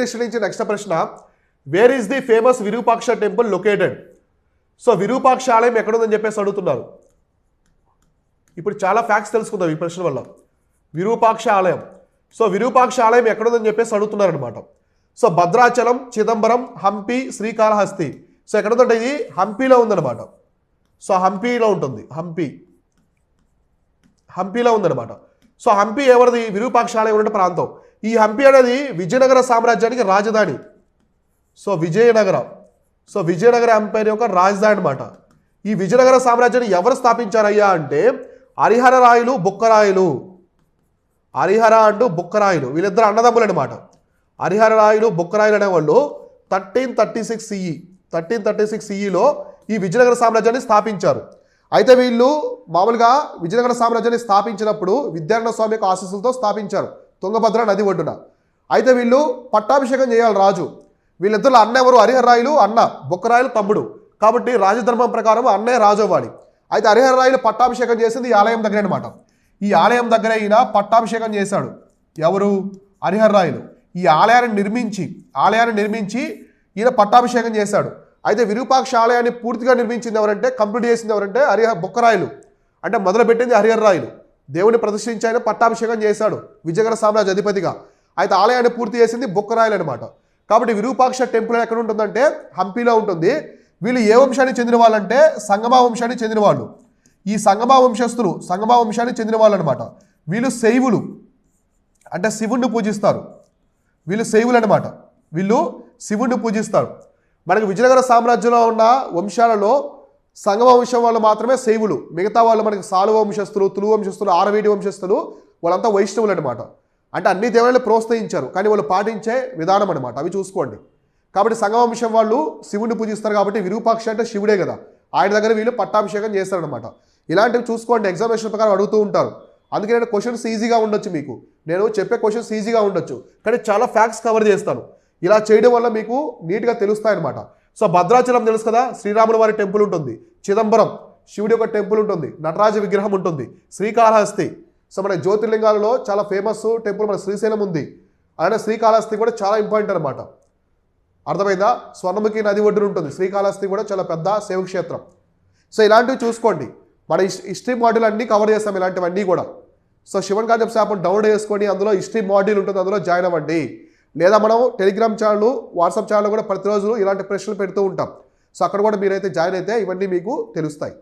List నుంచి next ప్రశ్న, where is the famous Virupaksha temple located? So Virupaksha ఆలయం ఎక్కడుందని చెప్పేసి అడుగుతున్నారు. ఇప్పుడు చాలా ఫ్యాక్ట్స్ తెలుసుకుందాం ఈ ప్రశ్న వల్ల. విరూపాక్ష ఆలయం, సో విరూపాక్ష ఆలయం ఎక్కడుందని చెప్పేసి అడుగుతున్నారు అనమాట. సో భద్రాచలం, చిదంబరం, హంపి, శ్రీకాళహస్తి. సో ఎక్కడుందంటే ఇది హంపీలో ఉందన్నమాట. సో హంపీలో ఉంటుంది, హంపీలో ఉందన్నమాట. సో హంపి ఎవరిది? విరూపాక్ష ఆలయం ఉన్న ప్రాంతం. ఈ హంపి అనేది విజయనగర సామ్రాజ్యానికి రాజధాని. సో విజయనగర ఎంపైర్ యొక్క రాజధాని అనమాట. ఈ విజయనగర సామ్రాజ్యాన్ని ఎవరు స్థాపించారయ్యా అంటే హరిహర రాయలు, బుక్కరాయలు. హరిహర అంటూ బుక్కరాయలు, వీళ్ళిద్దరు అన్నదమ్ములు అనమాట. హరిహర రాయలు, బుక్కరాయలు అనేవాళ్ళు 1336 CEలో ఈ విజయనగర సామ్రాజ్యాన్ని స్థాపించారు. అయితే వీళ్ళు మామూలుగా విజయనగర సామ్రాజ్యాన్ని స్థాపించినప్పుడు విద్యారణ్య స్వామి యొక్క ఆశీస్సులతో స్థాపించారు తుంగభద్ర నది ఒడ్డున. అయితే వీళ్ళు పట్టాభిషేకం చేయాలి రాజు. వీళ్ళిద్దరు అన్న ఎవరు? హరిహర రాయలు అన్న, బుక్కరాయలు తమ్ముడు. కాబట్టి రాజధర్మం ప్రకారం అన్నయ్య రాజు అవ్వాలి. అయితే హరిహర రాయలు పట్టాభిషేకం చేసింది ఈ ఆలయం దగ్గర అనమాట. ఈ ఆలయం దగ్గర ఈయన పట్టాభిషేకం చేశాడు. ఎవరు? హరిహర రాయలు. ఈ ఆలయాన్ని నిర్మించి ఈయన పట్టాభిషేకం చేశాడు. అయితే విరూపాక్ష ఆలయాన్ని పూర్తిగా నిర్మించింది ఎవరంటే, కంప్లీట్ చేసింది ఎవరంటే బుక్కరాయలు. అంటే మొదలుపెట్టింది హరిహర రాయలు. దేవుని ప్రతిష్ఠించి ఆయన పట్టాభిషేకం చేశాడు విజయనగర సామ్రాజ్య అధిపతిగా. అయితే ఆలయాన్ని పూర్తి చేసింది బుక్కరాయలు అనమాట. కాబట్టి విరూపాక్ష టెంపుల్ ఎక్కడ ఉంటుందంటే హంపీలో ఉంటుంది. వీళ్ళు ఏ వంశానికి చెందిన వాళ్ళంటే సంగమా వంశానికి చెందిన వాళ్ళు. ఈ సంగమా వంశానికి చెందిన వాళ్ళు అనమాట. వీళ్ళు శైవులు, అంటే శివుణ్ణి పూజిస్తారు. వీళ్ళు శైవులు అనమాట. వీళ్ళు శివుణ్ణి పూజిస్తారు. మనకి విజయనగర సామ్రాజ్యంలో ఉన్న వంశాలలో సంగమ వంశం వాళ్ళు మాత్రమే శైవులు. మిగతా వాళ్ళు మనకి సాలువ వంశస్థులు, తులు వంశస్థులు, ఆరవీడి వంశస్థులు వాళ్ళంతా వైష్ణవులు అనమాట. అంటే అన్ని దేవుళ్ళని ప్రోత్సహించారు, కానీ వాళ్ళు పాటించే విధానం అనమాట. అవి చూసుకోండి. కాబట్టి సంగమ వంశం వాళ్ళు శివుణ్ణి పూజిస్తారు. కాబట్టి విరూపాక్ష అంటే శివుడే కదా, ఆయన దగ్గర వీళ్ళు పట్టాభిషేకం చేస్తారనమాట. ఇలాంటివి చూసుకోండి, ఎగ్జామినేషన్ ప్రకారం అడుగుతూ ఉంటారు. అందుకే నేను క్వశ్చన్స్ ఈజీగా ఉండొచ్చు, మీకు నేను చెప్పే క్వశ్చన్స్ ఈజీగా ఉండొచ్చు, కానీ చాలా ఫ్యాక్ట్స్ కవర్ చేస్తాను. ఇలా చేయడం వల్ల మీకు నీట్గా తెలుస్తాయన్నమాట. సో భద్రాచలం తెలుసు కదా, శ్రీరాముల వారి టెంపుల్ ఉంటుంది. చిదంబరం శివుడి యొక్క టెంపుల్ ఉంటుంది, నటరాజ విగ్రహం ఉంటుంది. శ్రీకాళహస్తి, సో మన జ్యోతిర్లింగాలలో చాలా ఫేమస్ టెంపుల్ మన శ్రీశైలం ఉంది. అలానే శ్రీకాళహస్తి కూడా చాలా ఇంపార్టెంట్ అనమాట. అర్థమైందా? స్వర్ణముఖి నది ఒడ్డున ఉంటుంది శ్రీకాళహస్తి, కూడా చాలా పెద్ద శైవక్షేత్రం. సో ఇలాంటివి చూసుకోండి. మన హిస్టరీ మాడ్యూల్ అన్నీ కవర్ చేస్తాం, ఇలాంటివన్నీ కూడా. So Shivan concepts app download చేసుకొని అందులో హిస్టరీ మాడ్యూల్ ఉంటుంది, అందులో జాయిన్ అవ్వండి. లేదా మనం టెలిగ్రామ్ ఛానల్, వాట్సాప్ ఛానల్ కూడా ప్రతిరోజు ఇలాంటి ప్రశ్నలు పెడుతూ ఉంటాం. సో అక్కడ కూడా మీరైతే జాయిన్ అయితే ఇవన్నీ మీకు తెలుస్తాయి.